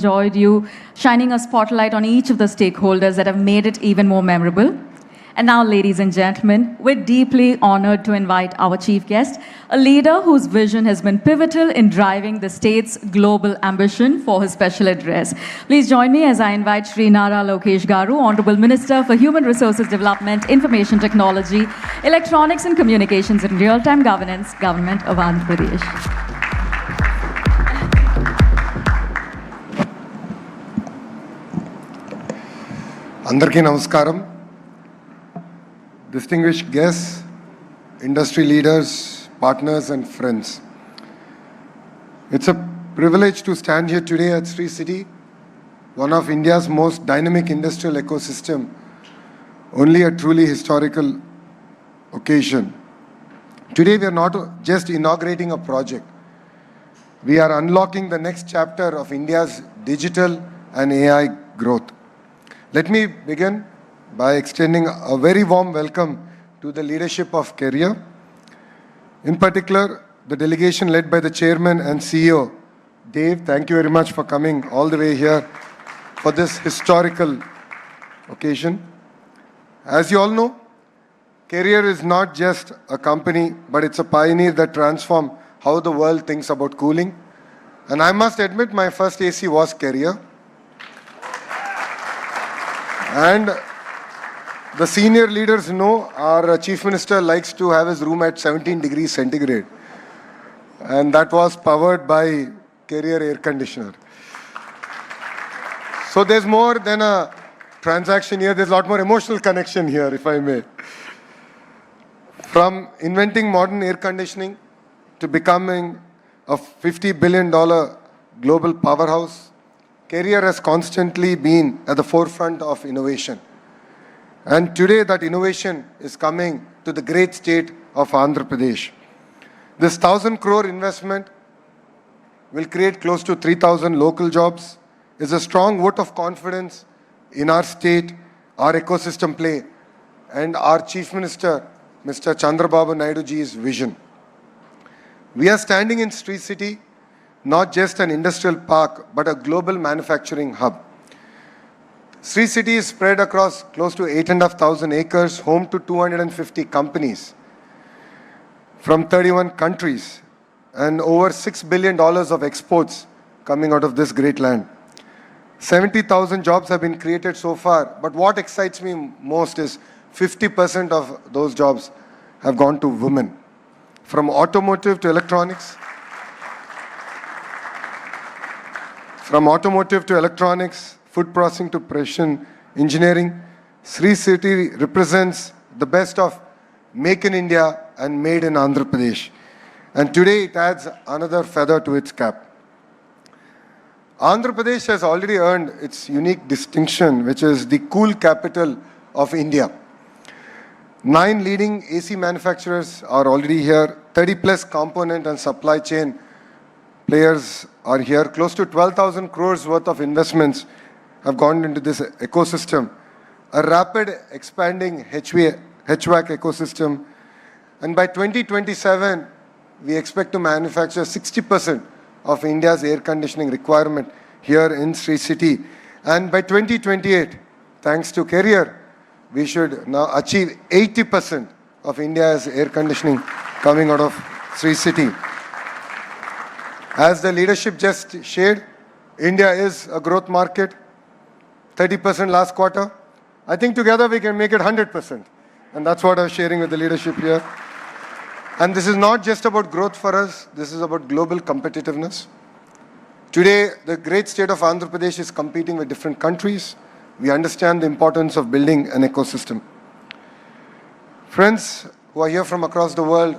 enjoyed you shining a spotlight on each of the stakeholders that have made it even more memorable. And now, ladies and gentlemen, we're deeply honored to invite our chief guest, a leader whose vision has been pivotal in driving the state's global ambition for his special address. Please join me as I invite Shri Nara Lokesh Garu, Honorable Minister for Human Resources Development, Information Technology, Electronics and Communications and Real-Time Governance, Government of Andhra Pradesh. Andarki Namaskaram. Distinguished guests, industry leaders, partners and friends. It's a privilege to stand here today at Sri City, one of India's most dynamic industrial ecosystem, only a truly historical occasion. Today we are not just inaugurating a project, we are unlocking the next chapter of India's digital and AI growth. Let me begin by extending a very warm welcome to the leadership of Career. In particular, the delegation led by the chairman and CEO, Dave. Thank you very much for coming all the way here for this historical occasion. As you all know, Career is not just a company, but it's a pioneer that transforms how the world thinks about cooling. And I must admit, my first AC was Career. And the senior leaders know our Chief Minister likes to have his room at 17 degrees centigrade. And that was powered by Career air conditioner. So there's more than a transaction here. There's a lot more emotional connection here, if I may. From inventing modern air conditioning to becoming a $50 billion global powerhouse, Career has constantly been at the forefront of innovation. And today that innovation is coming to the great state of Andhra Pradesh. This 1,000 crore investment will create close to 3,000 local jobs, is a strong vote of confidence in our state, our ecosystem play, and our Chief Minister, Mr. Chandrababu Naiduji's vision. We are standing in Sri City, not just an industrial park, but a global manufacturing hub. Sri City is spread across close to 8,500 acres, home to 250 companies from 31 countries and over $6 billion of exports coming out of this great land. 70,000 jobs have been created so far, but what excites me most is 50% of those jobs have gone to women. From automotive to electronics, food processing to precision engineering, Sri City represents the best of Make in India and Made in Andhra Pradesh. And today it adds another feather to its cap. Andhra Pradesh has already earned its unique distinction, which is the cool capital of India. 9 leading AC manufacturers are already here. 30 plus component and supply chain players are here. Close to 12,000 crores worth of investments have gone into this ecosystem, a rapid expanding HVAC ecosystem, and by 2027, we expect to manufacture 60% of India's air conditioning requirement here in Sri City. And by 2028, thanks to Career, we should now achieve 80% of India's air conditioning coming out of Sri City. As the leadership just shared, India is a growth market. 30% last quarter. I think together we can make it 100%. And that's what I'm sharing with the leadership here. And this is not just about growth for us, this is about global competitiveness. Today, the great state of Andhra Pradesh is competing with different countries. We understand the importance of building an ecosystem. Friends who are here from across the world,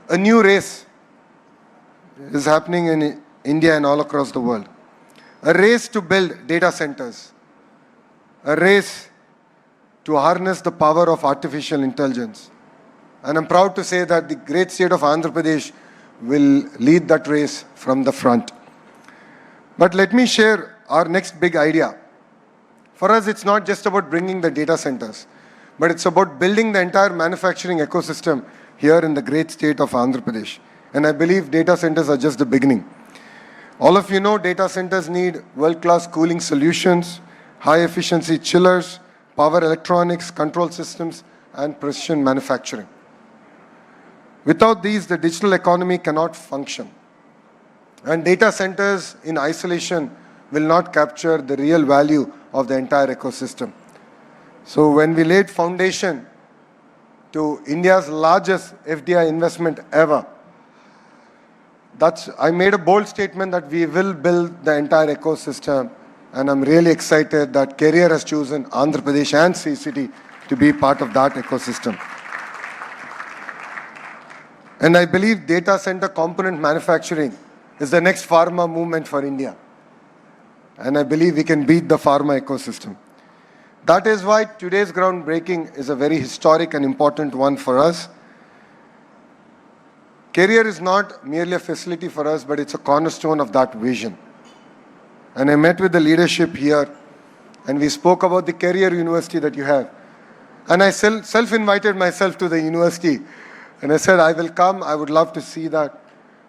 a new race is happening in India and all across the world. A race to build data centers. A race to harness the power of artificial intelligence. And I'm proud to say that the great state of Andhra Pradesh will lead that race from the front. But let me share our next big idea. For us, it's not just about bringing the data centers, but it's about building the entire manufacturing ecosystem here in the great state of Andhra Pradesh. And I believe data centers are just the beginning. All of you know data centers need world-class cooling solutions, high-efficiency chillers, power electronics, control systems, and precision manufacturing. Without these, the digital economy cannot function. And data centers in isolation will not capture the real value of the entire ecosystem. So when we laid foundation to India's largest FDI investment ever, I made a bold statement that we will build the entire ecosystem, and I'm really excited that Career has chosen Andhra Pradesh and CCT to be part of that ecosystem. And I believe data center component manufacturing is the next pharma movement for India. And I believe we can beat the pharma ecosystem. That is why today's groundbreaking is a very historic and important one for us. Career is not merely a facility for us, but it's a cornerstone of that vision. And I met with the leadership here, and we spoke about the career university that you have. And I self-invited myself to the university. And I said, I will come, I would love to see that.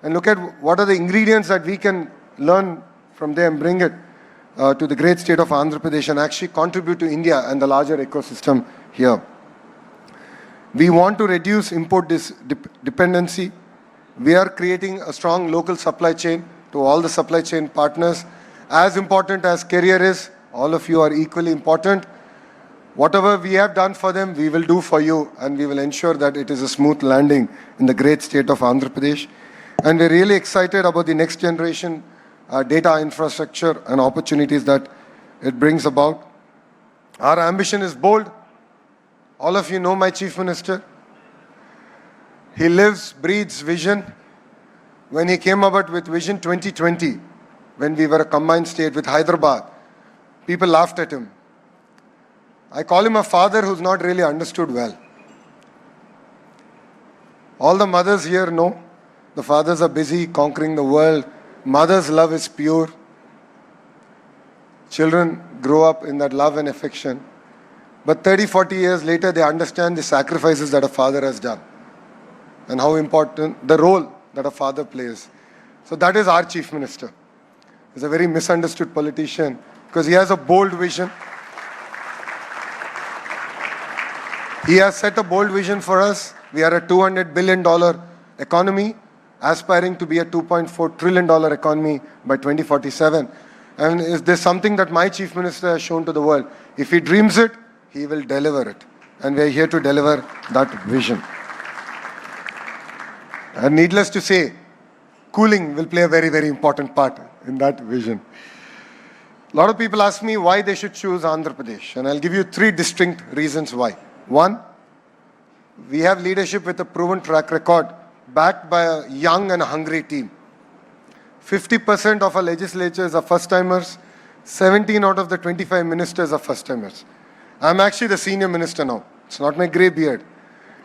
And look at what are the ingredients that we can learn from there and bring it to the great state of Andhra Pradesh and actually contribute to India and the larger ecosystem here. We want to reduce import dependency. We are creating a strong local supply chain to all the supply chain partners. As important as Career is, all of you are equally important. Whatever we have done for them, we will do for you, and we will ensure that it is a smooth landing in the great state of Andhra Pradesh. And we're really excited about the next generation data infrastructure and opportunities that it brings about. Our ambition is bold. All of you know my Chief Minister. He lives, breathes vision. When he came about with Vision 2020, when we were a combined state with Hyderabad, people laughed at him. I call him a father who's not really understood well. All the mothers here know the fathers are busy conquering the world. Mother's love is pure. Children grow up in that love and affection. But 30, 40 years later, they understand the sacrifices that a father has done and how important the role that a father plays. So that is our Chief Minister. He's a very misunderstood politician because he has a bold vision. He has set a bold vision for us. We are a $200 billion economy, aspiring to be a $2.4 trillion economy by 2047. And is there something that my Chief Minister has shown to the world? If he dreams it, he will deliver it. And we are here to deliver that vision. And needless to say, cooling will play a very, very important part in that vision. A lot of people ask me why they should choose Andhra Pradesh. And I'll give you 3 distinct reasons why. One, we have leadership with a proven track record, backed by a young and hungry team. 50% of our legislatures are first-timers. 17 out of the 25 ministers are first-timers. I'm actually the senior minister now. It's not my grey beard.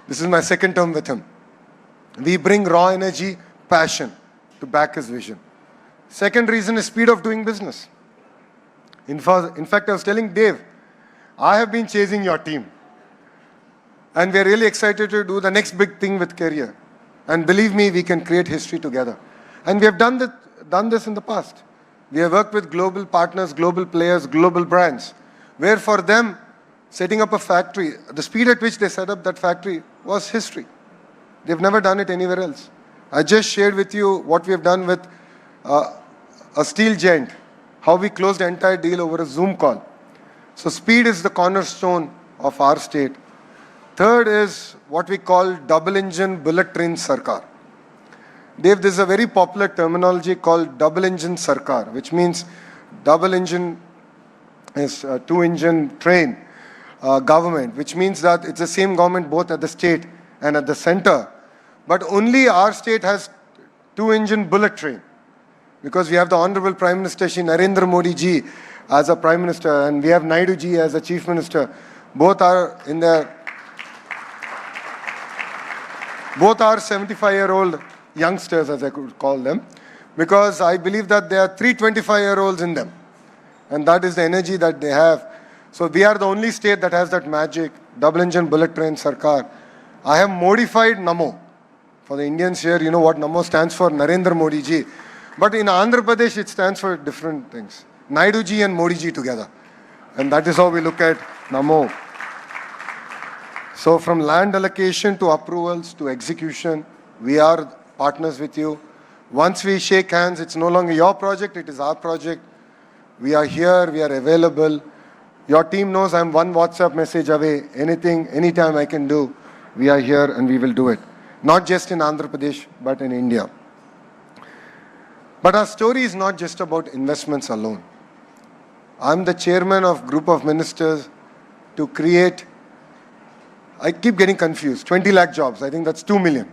This is my second term with him. We bring raw energy, passion to back his vision. Second reason is speed of doing business. In fact, I was telling Dave, I have been chasing your team. And we are really excited to do the next big thing with Career. And believe me, we can create history together. And we have done this in the past. We have worked with global partners, global players, global brands, where for them, setting up a factory, the speed at which they set up that factory was history. They've never done it anywhere else. I just shared with you what we have done with a steel giant, how we closed the entire deal over a Zoom call. So speed is the cornerstone of our state. Third is what we call double engine bullet train sarkar. Dave, this is a very popular terminology called double engine sarkar, which means double engine is a 2-engine train government, which means that it's the same government both at the state and at the center. But only our state has 2-engine bullet train, because we have the Honorable Prime Minister Shri Narendra Modi ji as a Prime Minister, and we have Naidu ji as a Chief Minister. Both are 75-year-old youngsters, as I could call them, because I believe that there are 3 25-year-olds in them, and that is the energy that they have. So we are the only state that has that magic double engine bullet train sarkar. I have modified NAMO. For the Indians here, you know what NAMO stands for, Narendra Modi ji. But in Andhra Pradesh, it stands for different things. Naidu ji and Modi ji together. And that is how we look at Namo. So from land allocation to approvals to execution, we are partners with you. Once we shake hands, it's no longer your project, it is our project. We are here, we are available. Your team knows I'm one WhatsApp message away. Anything, anytime I can do, we are here and we will do it. Not just in Andhra Pradesh, but in India. But our story is not just about investments alone. I'm the chairman of group of ministers to create, I keep getting confused, 20 lakh jobs. I think that's 2 million.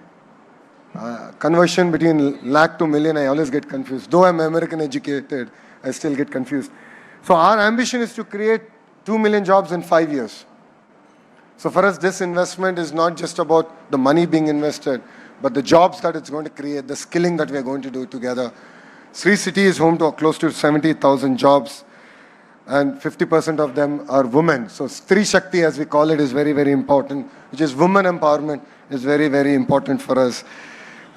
Conversion between lakh to million, I always get confused. Though I'm American educated, I still get confused. So our ambition is to create 2 million jobs in 5 years. So for us, this investment is not just about the money being invested, but the jobs that it's going to create, the skilling that we are going to do together. Sri City is home to close to 70,000 jobs, and 50% of them are women. So Stri Shakti, as we call it, is very, very important, which is women empowerment, is very, very important for us.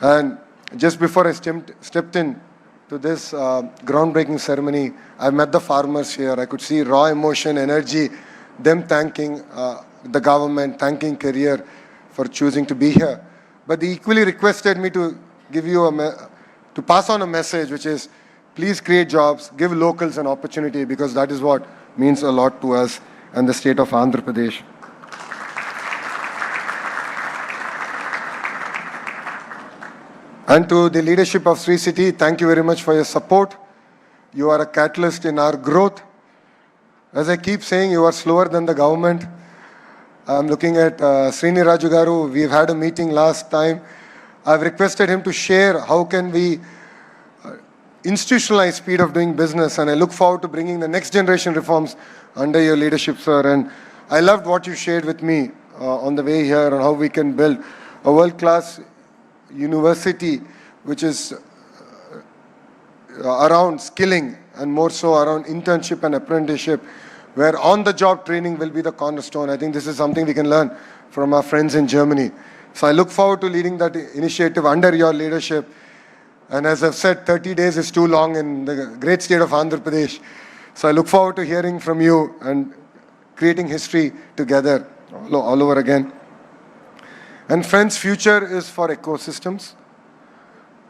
And just before I stepped in to this groundbreaking ceremony, I met the farmers here. I could see raw emotion, energy, them thanking the government, thanking Career for choosing to be here. But they equally requested me to give you to pass on a message, which is, please create jobs, give locals an opportunity, because that is what means a lot to us and the state of Andhra Pradesh. And to the leadership of Sri City, thank you very much for your support. You are a catalyst in our growth. As I keep saying, you are slower than the government. I'm looking at Srini Raju Garu. We've had a meeting last time. I've requested him to share how can we institutionalize speed of doing business, and I look forward to bringing the next generation reforms under your leadership, sir. And I loved what you shared with me on the way here on how we can build a world-class university which is around skilling and more so around internship and apprenticeship, where on-the-job training will be the cornerstone. I think this is something we can learn from our friends in Germany. So I look forward to leading that initiative under your leadership. And as I've said, 30 days is too long in the great state of Andhra Pradesh. So I look forward to hearing from you and creating history together all over again. And friends, future is for ecosystems.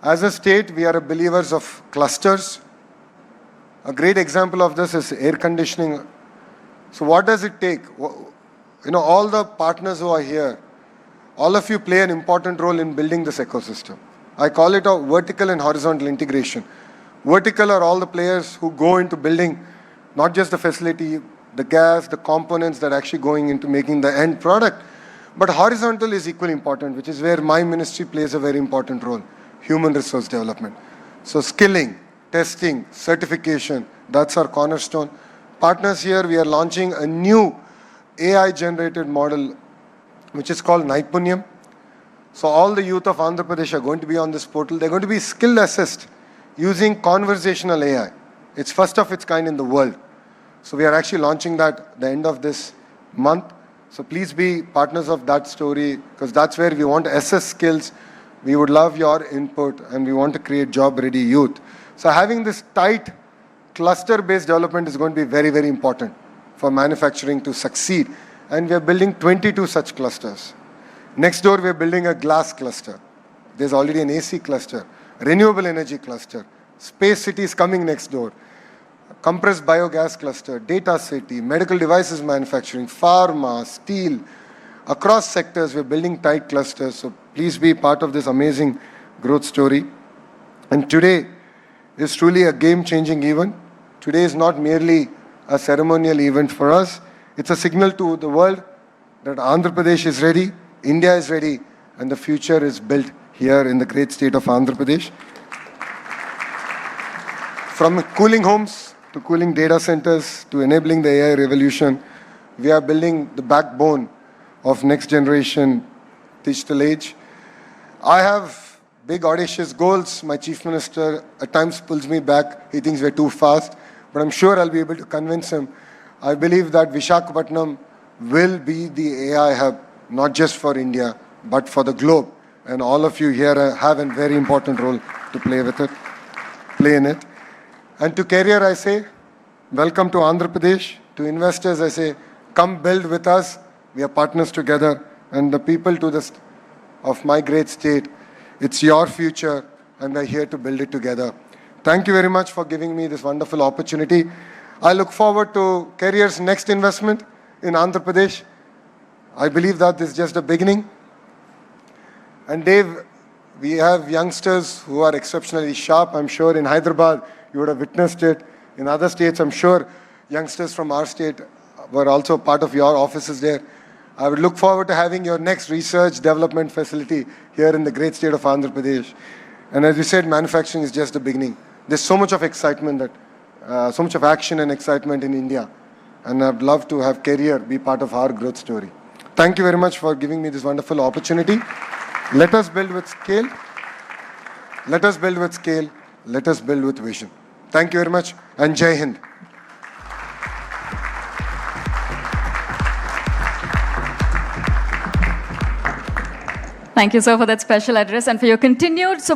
As a state, we are believers of clusters. A great example of this is air conditioning. So what does it take? You know, all the partners who are here, all of you play an important role in building this ecosystem. I call it a vertical and horizontal integration. Vertical are all the players who go into building not just the facility, the gas, the components that are actually going into making the end product. But horizontal is equally important, which is where my ministry plays a very important role, human resource development. So skilling, testing, certification, that's our cornerstone. Partners here, we are launching a new AI-generated model, which is called Naipunyam. So all the youth of Andhra Pradesh are going to be on this portal. They're going to be skill assessed using conversational AI. It's first of its kind in the world. So we are actually launching that at the end of this month. So please be partners of that story, because that's where we want to assess skills. We would love your input, and we want to create job-ready youth. So having this tight cluster-based development is going to be very, very important for manufacturing to succeed. And we are building 22 such clusters. Next door, we are building a glass cluster. There's already an AC cluster, renewable energy cluster, space city is coming next door, compressed biogas cluster, data city, medical devices manufacturing, pharma, steel. Across sectors, we're building tight clusters. So please be part of this amazing growth story. And today is truly a game-changing event. Today is not merely a ceremonial event for us. It's a signal to the world that Andhra Pradesh is ready, India is ready, and the future is built here in the great state of Andhra Pradesh. From cooling homes to cooling data centers to enabling the AI revolution, we are building the backbone of next generation digital age. I have big audacious goals. My chief minister at times pulls me back. He thinks we're too fast, but I'm sure I'll be able to convince him. I believe that Visakhapatnam will be the AI hub, not just for India, but for the globe. And all of you here have a very important role to play with it. play in it. And to career, I say, welcome to Andhra Pradesh. To investors, I say, come build with us. We are partners together. And the people of my great state, it's your future, and we're here to build it together. Thank you very much for giving me this wonderful opportunity. I look forward to career's next investment in Andhra Pradesh. I believe that this is just a beginning. And Dave, we have youngsters who are exceptionally sharp. I'm sure in Hyderabad, you would have witnessed it. In other states, I'm sure youngsters from our state were also part of your offices there. I would look forward to having your next research development facility here in the great state of Andhra Pradesh. And as you said, manufacturing is just the beginning. There's so much of excitement, so much of action and excitement in India. And I'd love to have career be part of our growth story. Thank you very much for giving me this wonderful opportunity. Let us build with scale. Let us build with scale. Let us build with vision. Thank you very much, and Jai Hind. Thank you, sir, for that special address and for your continued support.